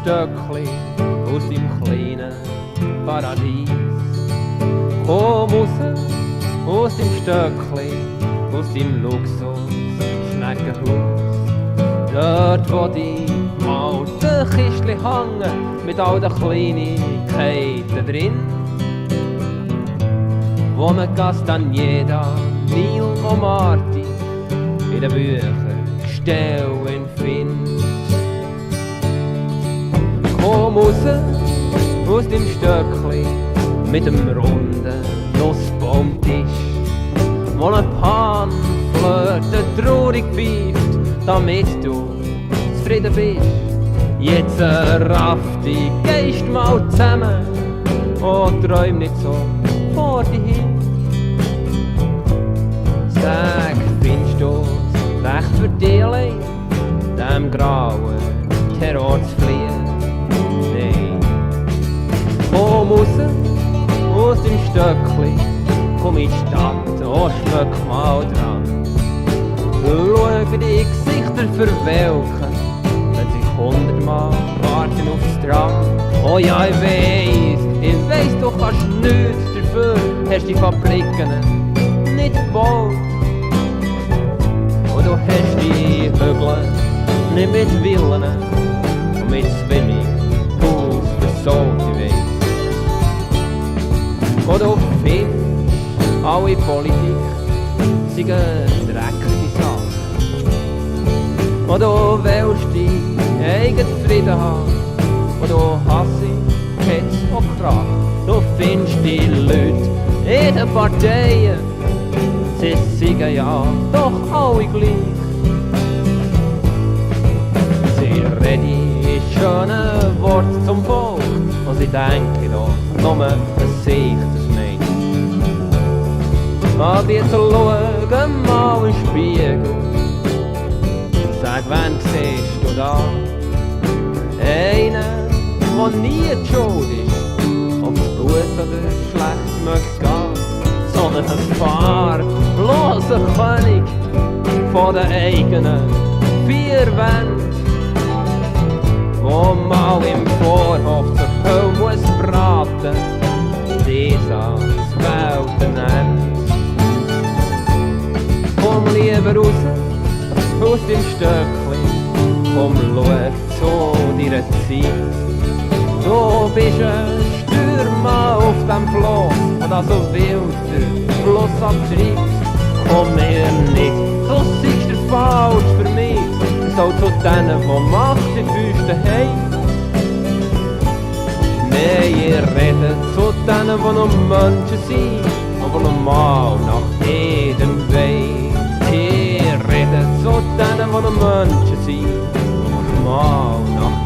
Stöckli, aus dem kleinen Paradies. Komm raus, aus dem Stöckli, aus dem Luxus-Schneckenhaus. Dort, wo die alten Kistchen hängen, mit all den Kleinigkeiten drin. Wo man Castaneda, Nil und Martin in den Büchergestellen findet. Komm raus, aus dem Stöckli, mit dem runden Nussbaumtisch, wo ein Panflöte traurig pfeift, damit du zufrieden bist. Jetzt raff die Geist mal zusammen und träum nicht so vor dir hin. Sag, findest du's recht für dich allein, dem grauen Terror zu fliehen? Nein. Komm raus, aus dem Stöckli, komm in die Stadt, oh schmeck mal dran. Schau, wie die Gesichter verwelken, wenn sich 100-mal warten aufs Tram. Oh ja, ich weiss, du kannst nichts dafür, hast die Fabriken nicht gebaut. Und du hast die Hügel nicht mit Villen und mit Swimmingpools versaut, ich weiss. Und du findest, alle Politik sei eine dreckige Sache. Und du willst deinen eigenen Frieden haben. Und du hasst Hetz und Krach. Du findest die Leute in den Parteien, sie sagen ja doch alle gleich. Sie reden schöne Worte zum Volk und sie denken doch nur, dass sich das meint. Aber jetzt schau mal in den Spiegel. Sag, wen siehst du da? Einen, der nie die Schuld ist, ob es gut oder schlecht möchte gehen, sondern ein farbloser König von den eigenen vier Wänden, wo mal im Vorhof zur Hölle muss braten, dies ans Weltenende. Komm lieber raus, aus dem Stöckli, komm, schau zu deiner Zeit. Du bist ein Stürmer auf dem Floss, und also wild der Fluss abtreibt. Komm mir nicht, du siehst der falsch für mich. Ich soll zu denen, die Macht in Füßen haben. Nein, ihr redet zu denen, die noch Menschen sind, aber normal nach jedem Weg. Ihr redet zu denen, die noch Menschen sind, aber normal nach